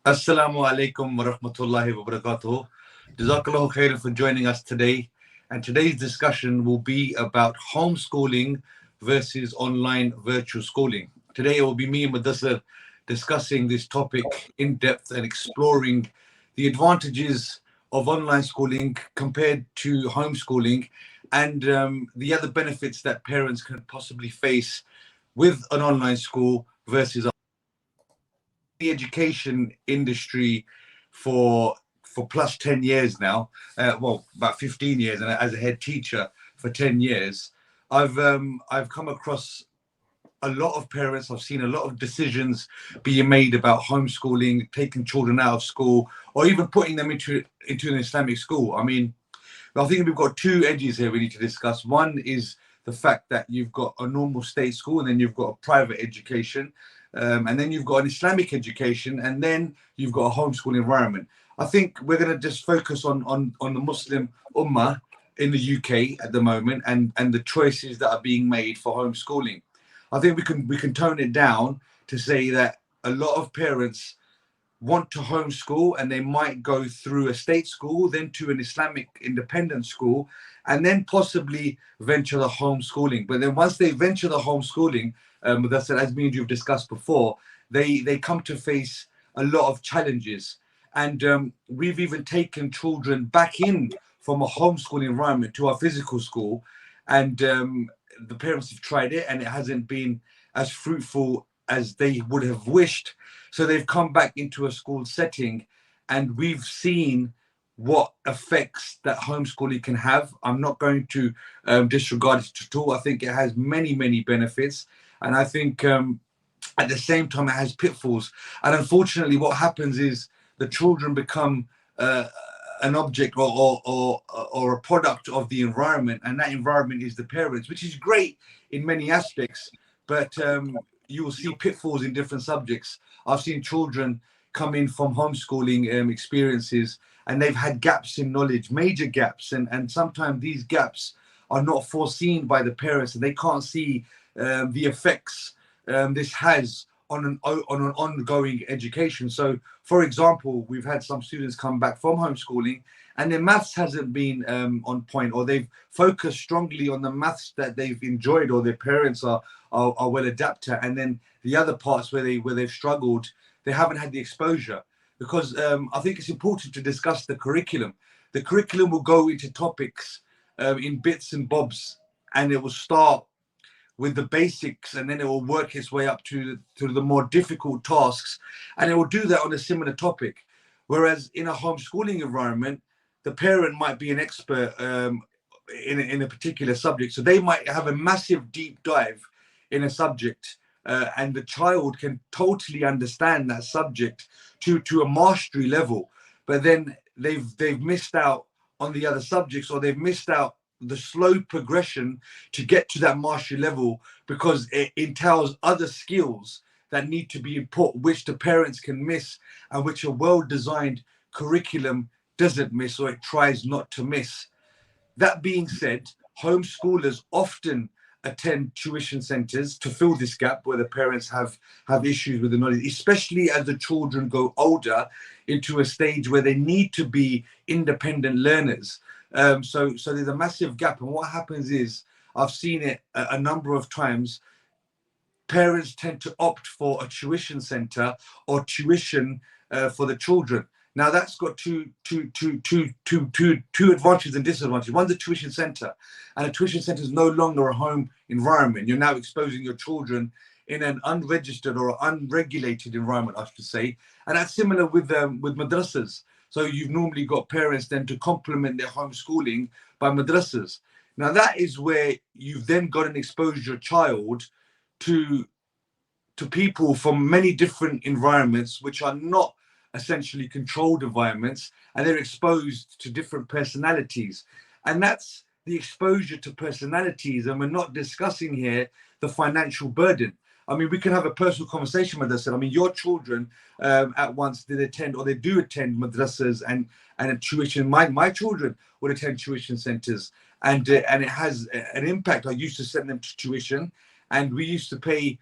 Assalamu alaikum wa rahmatullahi wa barakatuh. Jazakallahu khairan for joining us today. And today's discussion will be about homeschooling versus online virtual schooling. Today it will be me and Mudassir discussing this topic in depth and exploring the advantages of online schooling compared to homeschooling and the other benefits that parents can possibly face with an online school versus the education industry for plus 10 years now, about 15 years, and as a head teacher for 10 years, I've come across a lot of parents. I've seen a lot of decisions being made about homeschooling, taking children out of school, or even putting them into an Islamic school. I mean, I think we've got two edges here we need to discuss. One is the fact that you've got a normal state school, and then you've got a private education, and then you've got an Islamic education, and then you've got a homeschool environment. I think we're going to just focus on the Muslim Ummah in the UK at the moment, and the choices that are being made for homeschooling. I think we can tone it down to say that a lot of parents want to homeschool, and they might go through a state school, then to an Islamic independent school, and then possibly venture the homeschooling. But then once they venture the homeschooling, that's as me and you've discussed before, they come to face a lot of challenges. And we've even taken children back in from a homeschool environment to our physical school, and the parents have tried it, and it hasn't been as fruitful as they would have wished. So they've come back into a school setting, and we've seen what effects that homeschooling can have. I'm not going to disregard it at all. I think it has many, many benefits. And I think at the same time, it has pitfalls. And unfortunately, what happens is the children become an object or a product of the environment, and that environment is the parents, which is great in many aspects, but you will see pitfalls in different subjects. I've seen children come in from homeschooling experiences, and they've had gaps in knowledge, major gaps, and sometimes these gaps are not foreseen by the parents, and they can't see the effects this has on an ongoing education. So, for example, we've had some students come back from homeschooling, and their maths hasn't been on point, or they've focused strongly on the maths that they've enjoyed, or their parents are well adapted, and then the other parts where they've struggled, they haven't had the exposure. Because I think it's important to discuss the curriculum. The curriculum will go into topics in bits and bobs, and it will start with the basics, and then it will work its way up to the more difficult tasks, and it will do that on a similar topic. Whereas in a homeschooling environment, the parent might be an expert in a particular subject, so they might have a massive deep dive in a subject, and the child can totally understand that subject to a mastery level, but then they've missed out on the other subjects, or they've missed out the slow progression to get to that mastery level, because it entails other skills that need to be put, which the parents can miss, and which a well-designed curriculum doesn't miss, or it tries not to miss. That being said, homeschoolers often attend tuition centers to fill this gap where the parents have issues with the knowledge, especially as the children go older into a stage where they need to be independent learners. So there's a massive gap. And what happens is, I've seen it a number of times, parents tend to opt for a tuition center or tuition for the children. Now that's got two advantages and disadvantages. One's a tuition center, and a tuition center is no longer a home environment. You're now exposing your children in an unregistered or unregulated environment, I should say. And that's similar with madrasas. So you've normally got parents then to complement their homeschooling by madrasas. Now that is where you've then got an exposure your child to people from many different environments, which are not essentially controlled environments, and they're exposed to different personalities. And that's the exposure to personalities. And we're not discussing here the financial burden. I mean, we can have a personal conversation with us. I mean, your children at once did attend, or they do attend madrasas and a tuition. My children would attend tuition centers, and it has an impact. I used to send them to tuition, and we used to pay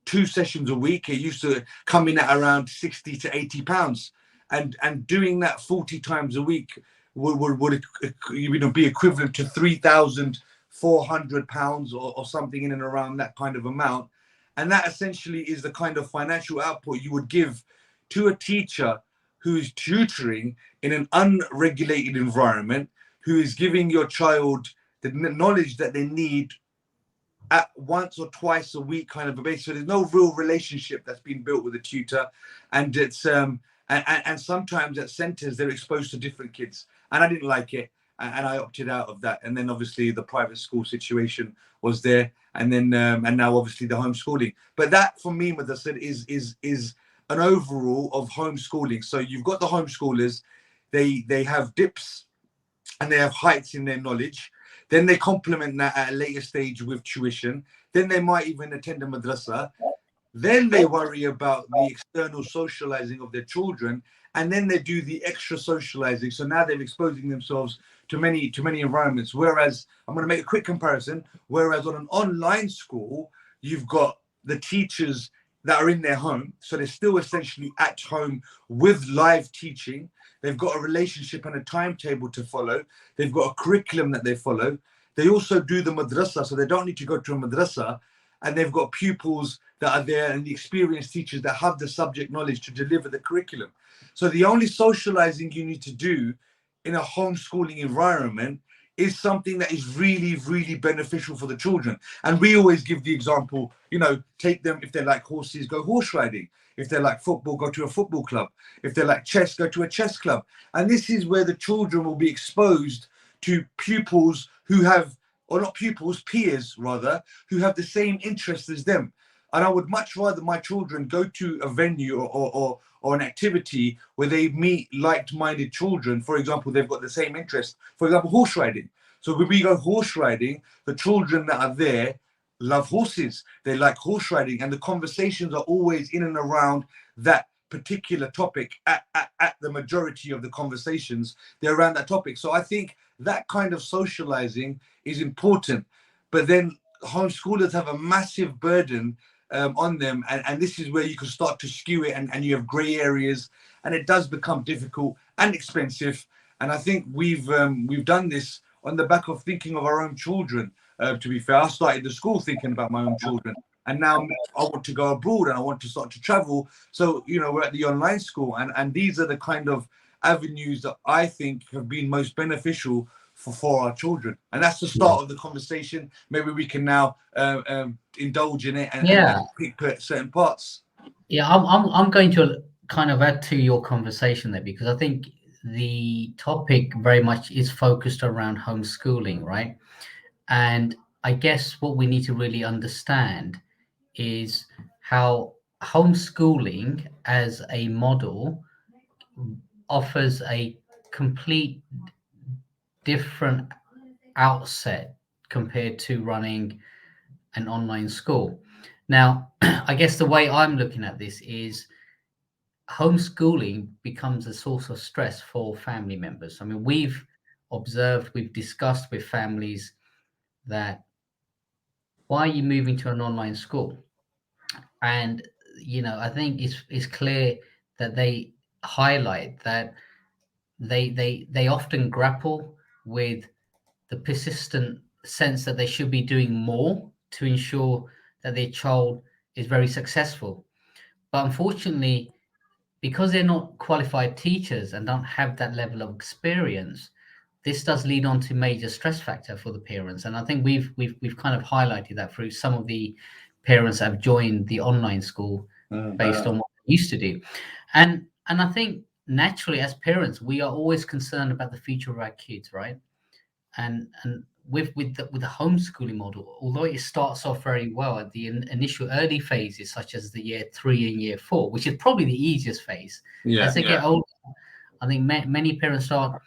2 sessions a week. It used to come in at around 60 to 80 pounds, and doing that 40 times a week would be equivalent to 3,400 pounds or something in and around that kind of amount. And that essentially is the kind of financial output you would give to a teacher who is tutoring in an unregulated environment, who is giving your child the knowledge that they need at once or twice a week kind of a basis. So there's no real relationship that's been built with a tutor. And it's and sometimes at centers they're exposed to different kids. And I didn't like it. And I opted out of that. And then obviously the private school situation was there. And then and now obviously the homeschooling. But that for me, as I said, is an overall of homeschooling. So you've got the homeschoolers, they have dips and they have heights in their knowledge. Then they complement that at a later stage with tuition. Then they might even attend a madrasa. Then they worry about the external socializing of their children. And then they do the extra socializing. So now they're exposing themselves to many environments. Whereas, I'm going to make a quick comparison. Whereas on an online school, you've got the teachers that are in their home. So they're still essentially at home with live teaching. They've got a relationship and a timetable to follow. They've got a curriculum that they follow. They also do the madrasa, so they don't need to go to a madrasa. And they've got pupils that are there and the experienced teachers that have the subject knowledge to deliver the curriculum. So the only socializing you need to do in a homeschooling environment is something that is really, really beneficial for the children. And we always give the example, take them, if they like horses, go horse riding. If they like football, go to a football club. If they like chess, go to a chess club. And this is where the children will be exposed to pupils who have, or not pupils, peers rather, who have the same interests as them. And I would much rather my children go to a venue or an activity where they meet like-minded children. For example, they've got the same interest. For example, horse riding. So when we go horse riding, the children that are there love horses. They like horse riding, and the conversations are always in and around that particular topic. At the majority of the conversations, they're around that topic. So I think that kind of socializing is important. But then homeschoolers have a massive burden on them, and this is where you can start to skew it, and you have gray areas, and it does become difficult and expensive. And I think we've done this on the back of thinking of our own children. To be fair, I started the school thinking about my own children, and now I want to go abroad and I want to start to travel. So we're at the online school, and these are the kind of avenues that I think have been most beneficial for our children. And that's the start of the conversation. Maybe we can now indulge in it and pick certain parts. Yeah, I'm going to kind of add to your conversation there, because I think the topic very much is focused around homeschooling, right? And I guess what we need to really understand is how homeschooling as a model offers a complete different outset compared to running an online school. Now, I guess the way I'm looking at this is homeschooling becomes a source of stress for family members. I mean, we've observed, we've discussed with families that, why are you moving to an online school? And I think it's clear that they highlight that they often grapple with the persistent sense that they should be doing more to ensure that their child is very successful. But unfortunately, because they're not qualified teachers and don't have that level of experience, this does lead on to major stress factor for the parents. And I think we've kind of highlighted that through some of the parents that have joined the online school based on what they used to do. And I think naturally as parents, we are always concerned about the future of our kids, right? And with the homeschooling model, although it starts off very well at the initial early phases, such as the year 3 and year 4, which is probably the easiest phase. As they get older, I think many parents start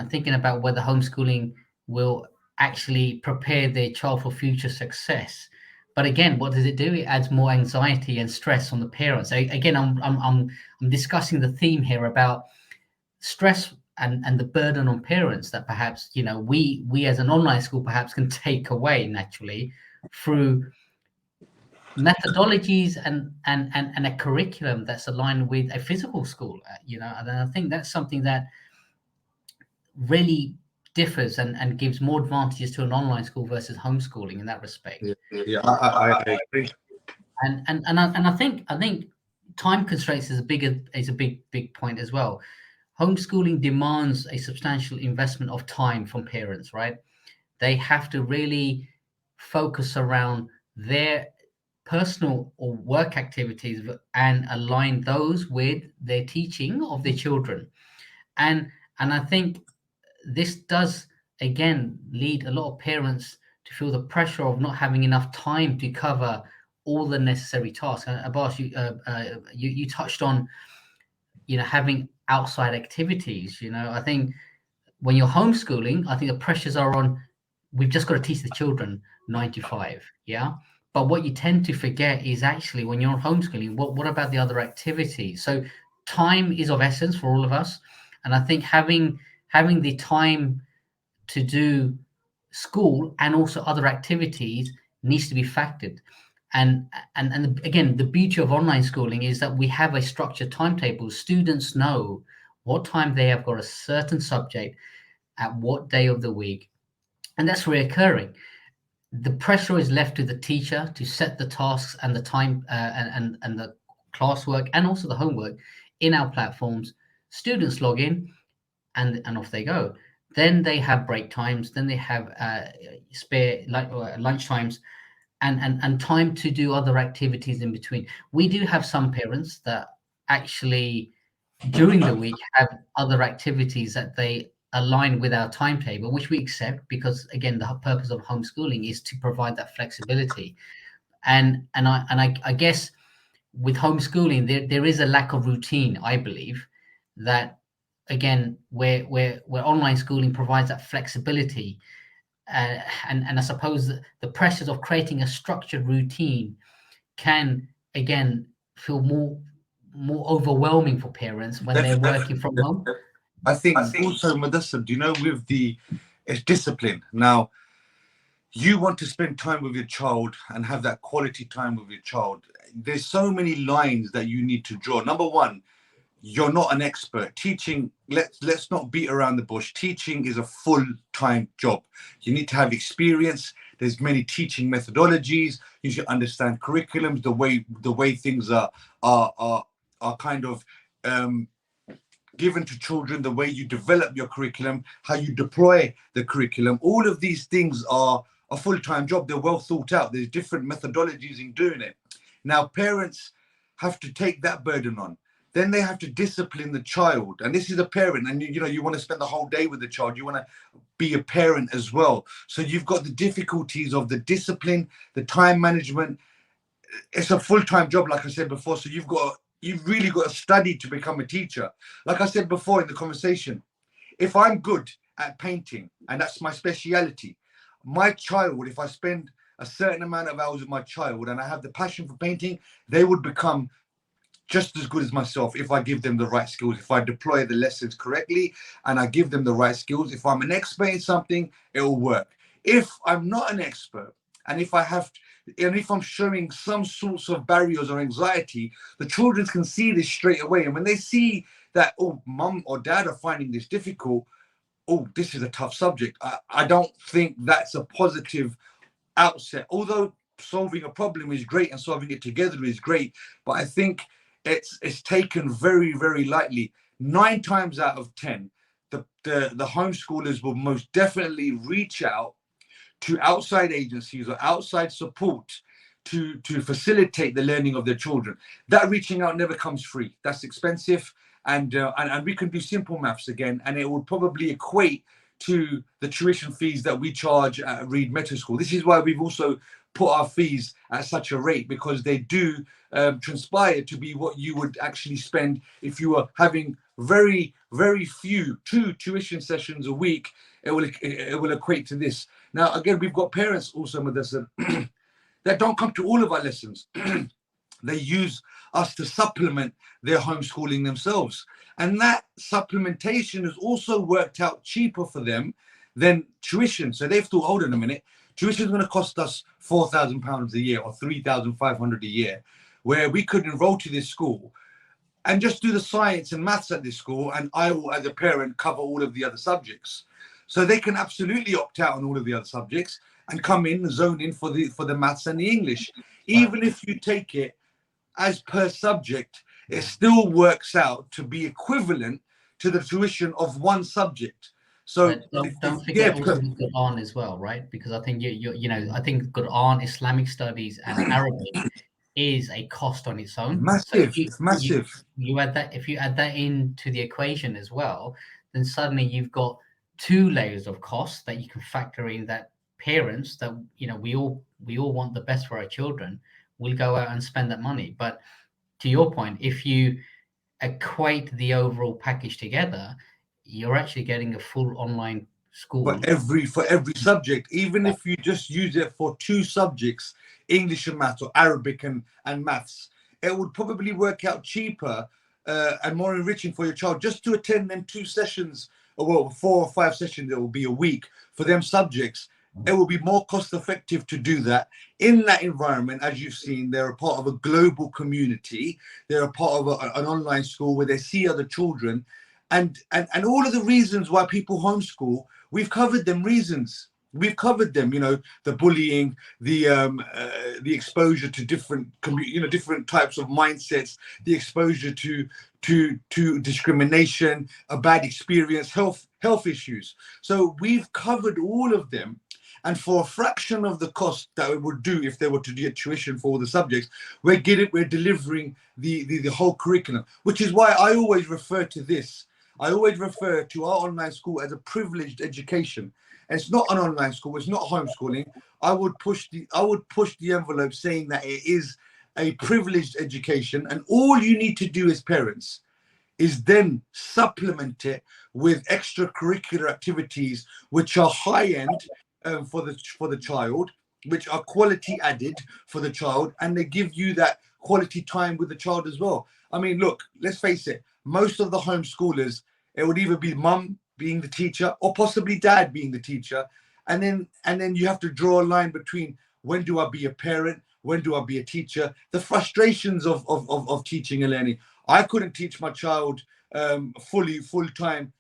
thinking about whether homeschooling will actually prepare their child for future success. But again, what does it do? It adds more anxiety and stress on the parents. Again, I'm discussing the theme here about stress and the burden on parents that perhaps we as an online school perhaps can take away naturally through methodologies and a curriculum that's aligned with a physical school, and I think that's something that really differs and gives more advantages to an online school versus homeschooling in that respect. Yeah, I agree. And I think time constraints is a big point as well. Homeschooling demands a substantial investment of time from parents, right? They have to really focus around their personal or work activities and align those with their teaching of their children. And I think this does again lead a lot of parents to feel the pressure of not having enough time to cover all the necessary tasks. Abbas, you touched on having outside activities. I think when you're homeschooling, I think the pressures are on. We've just got to teach the children 9 to 5, yeah. But what you tend to forget is actually when you're homeschooling, what about the other activities? So time is of essence for all of us, and I think having the time to do school and also other activities needs to be factored. And again, the beauty of online schooling is that we have a structured timetable. Students know what time they have got a certain subject at what day of the week, and that's reoccurring. The pressure is left to the teacher to set the tasks and the time and the classwork and also the homework in our platforms. Students log in and off they go. Then they have break times. Then they have spare lunch times and time to do other activities in between. We do have some parents that actually during the week have other activities that they align with our timetable, which we accept because again, the purpose of homeschooling is to provide that flexibility. And I guess with homeschooling, there is a lack of routine, I believe, that again, where online schooling provides that flexibility, and I suppose the pressures of creating a structured routine can again feel more overwhelming for parents when they're working from home. I think also, Madassa, with it's discipline. Now, you want to spend time with your child and have that quality time with your child. There's so many lines that you need to draw. Number one, you're not an expert. Teaching, let's not beat around the bush. Teaching is a full-time job. You need to have experience. There's many teaching methodologies. You should understand curriculums, the way things are kind of given to children, the way you develop your curriculum, how you deploy the curriculum. All of these things are a full-time job. They're well thought out. There's different methodologies in doing it. Now, parents have to take that burden on. Then they have to discipline the child. And this is a parent. And, you want to spend the whole day with the child. You want to be a parent as well. So you've got the difficulties of the discipline, the time management. It's a full-time job, like I said before. So you've really got to study to become a teacher. Like I said before in the conversation, if I'm good at painting, and that's my speciality, my child, if I spend a certain amount of hours with my child and I have the passion for painting, they would become just as good as myself if I give them the right skills, if I deploy the lessons correctly and I give them the right skills. If I'm an expert in something, it will work. If I'm not an expert, and if I'm showing some sorts of barriers or anxiety, the children can see this straight away. And when they see that, oh, mum or dad are finding this difficult, oh, this is a tough subject. I don't think that's a positive outset. Although solving a problem is great and solving it together is great, but I think it's taken very, very lightly. 9 times out of 10, the homeschoolers will most definitely reach out to outside agencies or outside support to facilitate the learning of their children. That reaching out never comes free. That's expensive, and we can do simple maths again, and it would probably equate to the tuition fees that we charge at Reed Meta School. This is why we've also put our fees at such a rate, because they do transpire to be what you would actually spend if you were having very, very few 2 tuition sessions a week. It will equate to this. Now, again, we've got parents also with us that don't come to all of our lessons. They use us to supplement their homeschooling themselves. And that supplementation has also worked out cheaper for them than tuition. So they've thought, hold on a minute, tuition is going to cost us £4,000 a year or 3,500 a year, where we could enroll to this school and just do the science and maths at this school, and I will, as a parent, cover all of the other subjects. So they can absolutely opt out on all of the other subjects and come in and zone in for the maths and the English. Even if you take it as per subject, it still works out to be equivalent to the tuition of one subject. So don't forget also the Quran as well, right? Because I think I think Quran, Islamic studies, and Arabic is a cost on its own. Massive. So It's massive. You add that, if you add that into the equation as well, then suddenly you've got two layers of costs that you can factor in, that parents, that we all want the best for our children, will go out and spend that money. But to your point, if you equate the overall package together, you're actually getting a full online school for every subject. Even if you just use it for two subjects, English and maths, or Arabic and maths, it would probably work out cheaper and more enriching for your child just to attend them 2 sessions, or well, 4 or 5 sessions. It will be a week for them subjects. It will be more cost effective to do that in that environment. As you've seen, they're a part of a global community. They're a part of an online school where they see other children, and all of the reasons why people homeschool, we've covered them reasons. We've covered them, the bullying, the exposure to different different types of mindsets, the exposure to discrimination, a bad experience, health issues. So we've covered all of them. And for a fraction of the cost that it would do if they were to get tuition for all the subjects, we're delivering the whole curriculum, which is why I always refer to this. I always refer to our online school as a privileged education. And it's not an online school. It's not homeschooling. I would push the envelope saying that it is a privileged education. And all you need to do as parents is then supplement it with extracurricular activities, which are high end for the child, which are quality added for the child, and they give you that quality time with the child as well. I mean, look, let's face it, most of the homeschoolers, it would either be mum being the teacher or possibly dad being the teacher, and then you have to draw a line between, when do I be a parent, when do I be a teacher? The frustrations of teaching and learning. I couldn't teach my child full time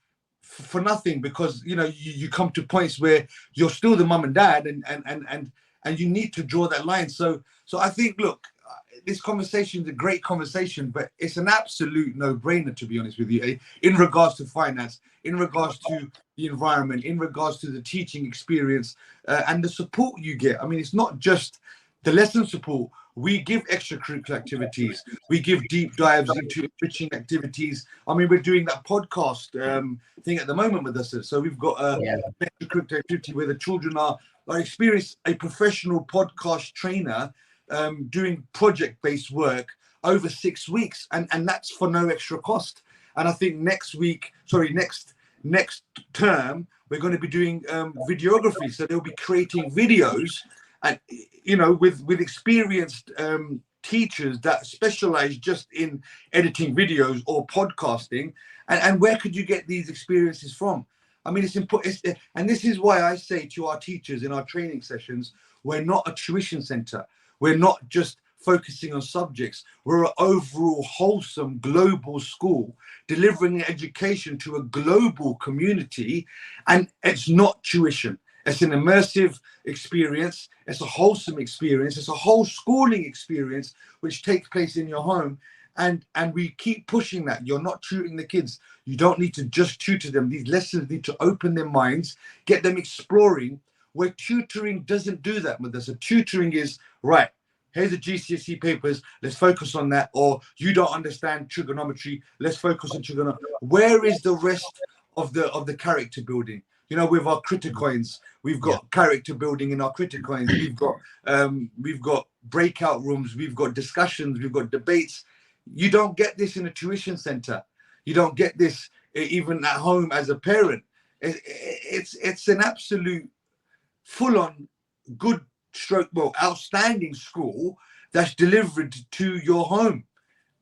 for nothing, because you come to points where you're still the mum and dad, and you need to draw that line. So I think, look, this conversation is a great conversation, but it's an absolute no-brainer, to be honest with you, in regards to finance, in regards to the environment, in regards to the teaching experience, and the support you get. I mean, it's not just the lesson support. We give extracurricular activities. We give deep dives into enriching activities. I mean, we're doing that podcast thing at the moment with us. So we've got a extracurricular activity where the children are experiencing a professional podcast trainer doing project-based work over 6 weeks, and that's for no extra cost. And I think next term, we're going to be doing videography. So they'll be creating videos, and with experienced teachers that specialize just in editing videos or podcasting. And where could you get these experiences from? I mean, it's important. And this is why I say to our teachers in our training sessions, we're not a tuition center. We're not just focusing on subjects. We're an overall wholesome global school delivering education to a global community. And it's not tuition. It's an immersive experience. It's a wholesome experience. It's a whole schooling experience which takes place in your home. And we keep pushing that. You're not tutoring the kids. You don't need to just tutor them. These lessons need to open their minds, get them exploring, where tutoring doesn't do that with us. So tutoring is, right, here's the GCSE papers, let's focus on that. Or you don't understand trigonometry, let's focus on trigonometry. Where is the rest of the character building? With our Criticoins, we've got character building in our Criticoins. We've got breakout rooms, we've got discussions, we've got debates. You don't get this in a tuition center. You don't get this even at home as a parent. It's an absolute full-on good outstanding school that's delivered to your home.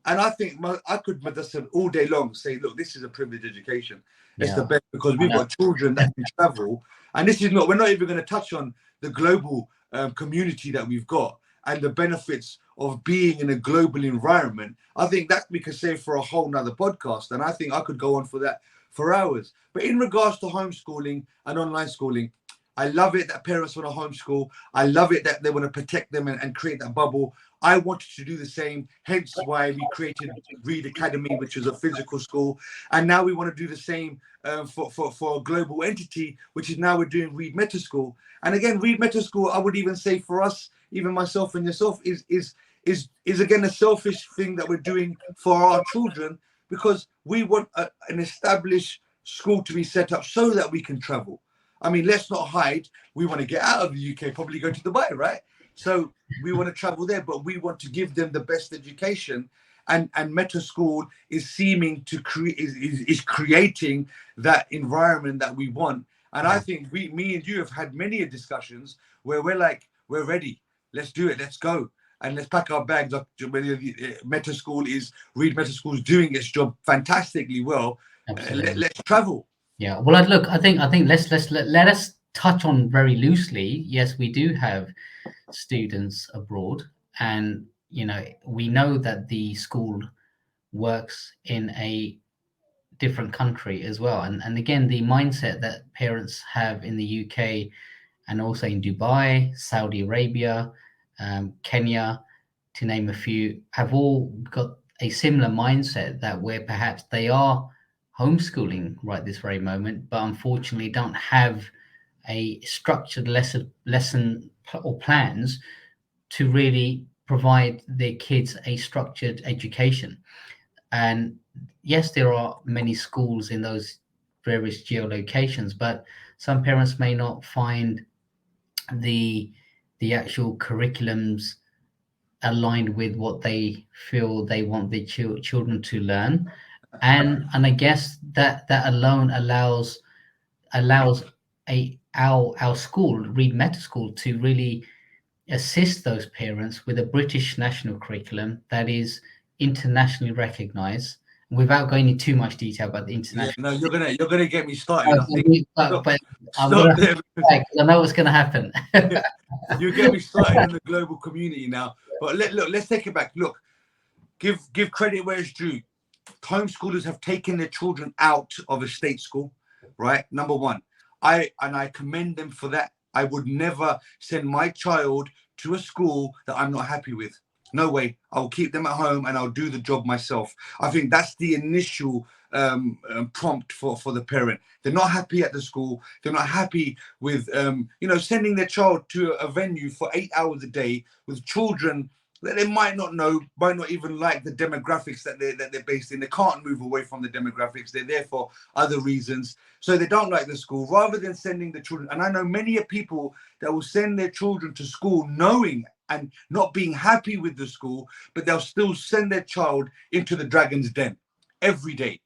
And I think I could madrasa all day long say, look, this is a privileged education. It's the best, because we've got children that can travel. And we're not even going to touch on the global community that we've got and the benefits of being in a global environment, I think that we could say for a whole nother podcast. And I think I could go on for that for hours. But in regards to homeschooling and online schooling, I love it that parents want to homeschool. I love it that they want to protect them and create that bubble. I wanted to do the same, hence why we created Read Academy, which is a physical school. And now we want to do the same for a global entity, which is now we're doing Read Meta School. And again, Read Meta School, I would even say for us, even myself and yourself, is again a selfish thing that we're doing for our children, because we want an established school to be set up so that we can travel. I mean, let's not hide. We want to get out of the UK, probably go to Dubai, right? So we want to travel there, but we want to give them the best education. And Meta School is seeming to is creating that environment that we want. And I think me and you have had many discussions where we're like, we're ready. Let's do it. Let's go. And let's pack our bags up. Meta School is Read Meta School is doing its job fantastically well. Let's travel. Yeah, well, look, I think let us touch on very loosely. Yes, we do have students abroad, and we know that the school works in a different country as well. And again, the mindset that parents have in the UK and also in Dubai, Saudi Arabia, Kenya, to name a few, have all got a similar mindset that where perhaps they are homeschooling right this very moment, but unfortunately don't have a structured lesson or plans to really provide their kids a structured education. And yes, there are many schools in those various geolocations, but some parents may not find the actual curriculums aligned with what they feel they want their children to learn. And I guess that alone allows our school, Read Meta School, to really assist those parents with a British national curriculum that is internationally recognized. Without going into too much detail about the international, no, you're gonna get me started. I think. But I'm gonna, because I know what's going to happen. You get me started in the global community now. But let's take it back. Look, give credit where it's due. Homeschoolers have taken their children out of a state school, right? Number one, I commend them for that. I would never send my child to a school that I'm not happy with. No way. I'll keep them at home and I'll do the job myself. I think that's the initial prompt for the parent. They're not happy at the school. They're not happy with sending their child to a venue for 8 hours a day with children that they might not know, might not even like the demographics that they're based in. They can't move away from the demographics. They're there for other reasons. So they don't like the school. Rather than sending the children, and I know many people that will send their children to school knowing and not being happy with the school, but they'll still send their child into the dragon's den every day.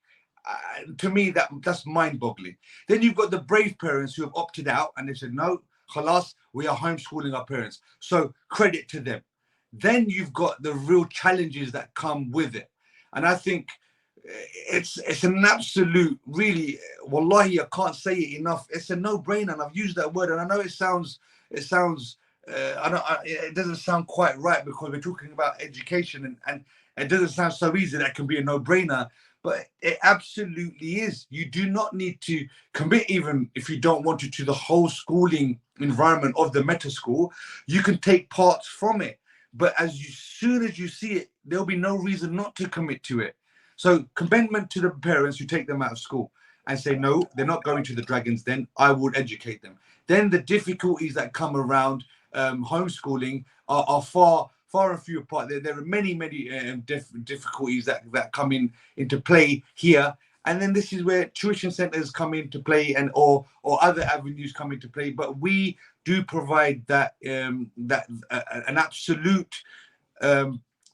To me, that's mind-boggling. Then you've got the brave parents who have opted out and they said, no, khalas, we are homeschooling our parents. So credit to them. Then you've got the real challenges that come with it. And I think it's an absolute, really, wallahi, I can't say it enough. It's a no-brainer, and I've used that word, and I know it sounds it doesn't sound quite right because we're talking about education, and it doesn't sound so easy that it can be a no-brainer, but it absolutely is. You do not need to commit, even if you don't want to the whole schooling environment of the Meta School. You can take parts from it, but soon as you see it, there'll be no reason not to commit to it. So commitment to the parents who take them out of school and say, no, they're not going to the dragons, then I would educate them. Then the difficulties that come around homeschooling are far and few apart. There are many difficulties that come into play here. And then this is where tuition centers come into play, and or other avenues come into play. But we do provide that an absolute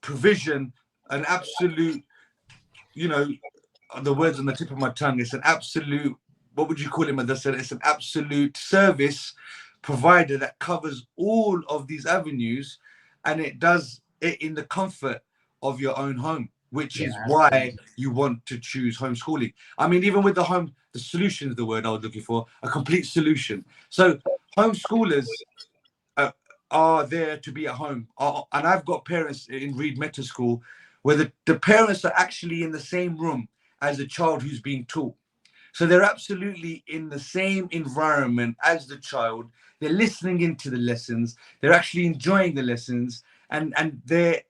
provision, an absolute, the words on the tip of my tongue. It's an absolute, what would you call it, Madrasa? It's an absolute service provider that covers all of these avenues, and it does it in the comfort of your own home, which is why you want to choose homeschooling. I mean, even with the solution is the word I was looking for, a complete solution. So homeschoolers are there to be at home. And I've got parents in Reed Meta School where the parents are actually in the same room as the child who's being taught. So they're absolutely in the same environment as the child. They're listening into the lessons. They're actually enjoying the lessons, and they're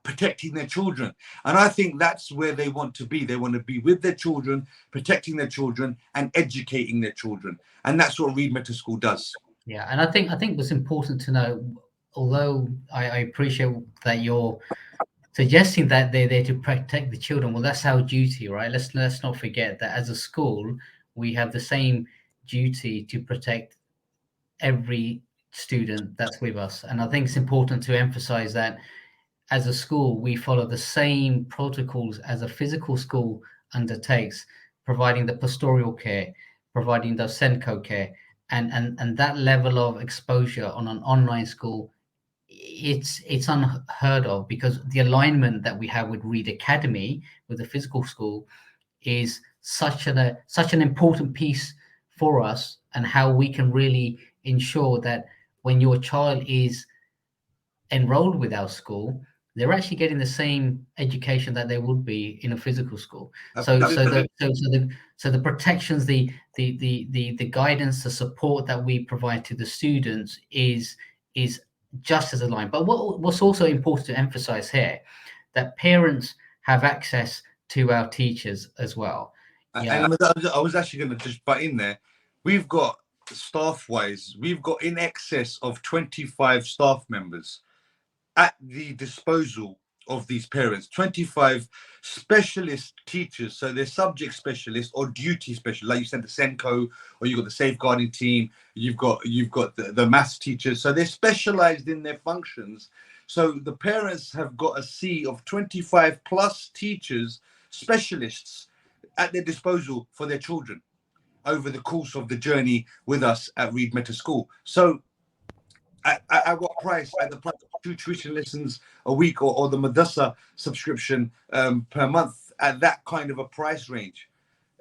protecting their children. And I think that's where they want to be. They want to be with their children, protecting their children and educating their children. And that's what Reed Meta School does. Yeah, and I think what's important to know, although I appreciate that you're suggesting that they're there to protect the children. Well, that's our duty, right? Let's not forget that as a school, we have the same duty to protect every student that's with us. And I think it's important to emphasize that as a school, we follow the same protocols as a physical school undertakes, providing the pastoral care, providing the Senko care, and that level of exposure on an online school, it's unheard of, because the alignment that we have with Reed Academy, with the physical school, is such an important piece for us, and how we can really ensure that when your child is enrolled with our school, they're actually getting the same education that they would be in a physical school. So the protections, the guidance, the support that we provide to the students is just as aligned. But what's also important to emphasize here, that parents have access to our teachers as well. Yeah. And I was actually going to just butt in there. We've got staff-wise, we've got in excess of 25 staff members at the disposal of these parents. 25 specialist teachers, so they're subject specialists or duty specialists, like you said, the Senko, or you've got the safeguarding team, you've got the maths teachers, so they're specialized in their functions. So the parents have got a sea of 25 plus teachers, specialists at their disposal for their children over the course of the journey with us at Reed Meta School. So at what price? At the price of 2 tuition lessons a week, or the Madrasa subscription per month, at that kind of a price range.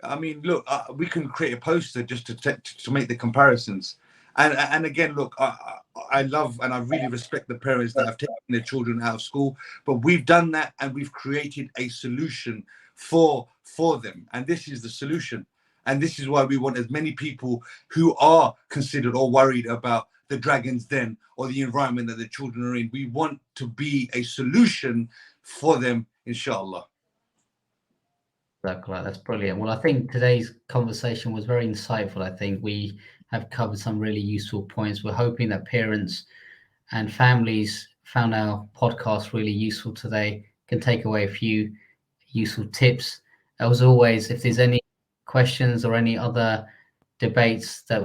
I mean, look, we can create a poster just to make the comparisons. And again, look, I love and I really respect the parents that have taken their children out of school, but we've done that and we've created a solution for them. And this is the solution. And this is why we want as many people who are considered or worried about the Dragon's Den or the environment that the children are in. We want to be a solution for them, inshallah. That's brilliant. Well, I think today's conversation was very insightful. I think we have covered some really useful points. We're hoping that parents and families found our podcast really useful today, can take away a few useful tips. As always, if there's any questions or any other debates that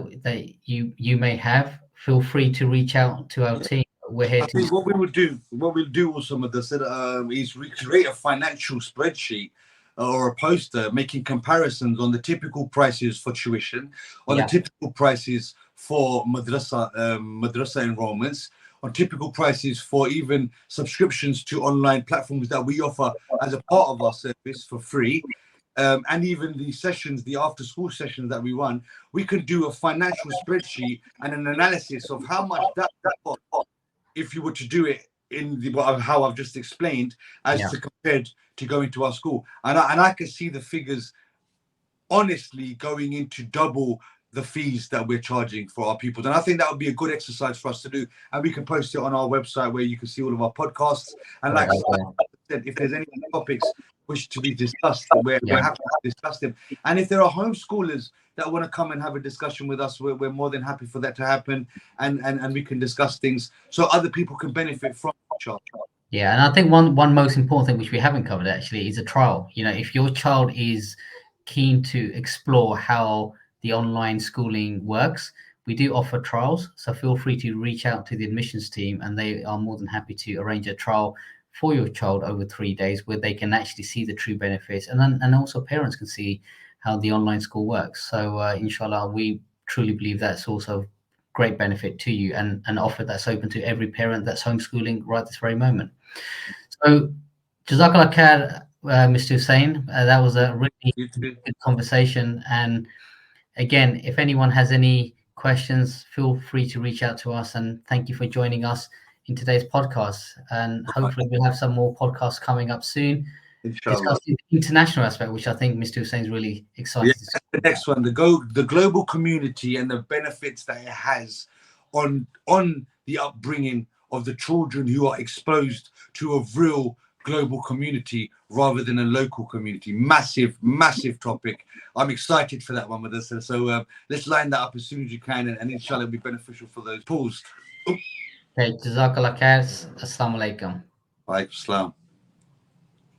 you may have, feel free to reach out to our team. We're here to. What we'll do also, Madrasa, is recreate a financial spreadsheet or a poster making comparisons on the typical prices for tuition, on the typical prices for madrasa enrollments, on typical prices for even subscriptions to online platforms that we offer as a part of our service for free. And even the sessions, the after school sessions that we run, we can do a financial spreadsheet and an analysis of how much that costs if you were to do it in how I've just explained, as to compared to going to our school. And I can see the figures honestly going into double the fees that we're charging for our pupils. And I think that would be a good exercise for us to do. And we can post it on our website where you can see all of our podcasts. And like I said, if there's any topics wish to be discussed, we're happy to discuss them. And if there are homeschoolers that want to come and have a discussion with us, we're more than happy for that to happen. And we can discuss things so other people can benefit from our child. Yeah, and I think one most important thing which we haven't covered actually is a trial. You know, if your child is keen to explore how the online schooling works, we do offer trials. So feel free to reach out to the admissions team, and they are more than happy to arrange a trial for your child over 3 days where they can actually see the true benefits, and also parents can see how the online school works. So inshallah, we truly believe that's also great benefit to you, and an offer that's open to every parent that's homeschooling right this very moment. So Jazakallah khair, Mr. Hussain. That was a really good conversation. And again, if anyone has any questions, feel free to reach out to us. And thank you for joining us in today's podcast. And hopefully we'll have some more podcasts coming up soon, Inshallah. discussing the international aspect, which I think Mr. Hussein is really excited to see. The next one, the global community and the benefits that it has on the upbringing of the children who are exposed to a real global community rather than a local community. Massive topic. I'm excited for that one with us. So let's line that up as soon as you can, and inshallah it'll be beneficial for those. Paused. Okay, Jazakallah khair. Assalamu alaikum. Alaikum salam.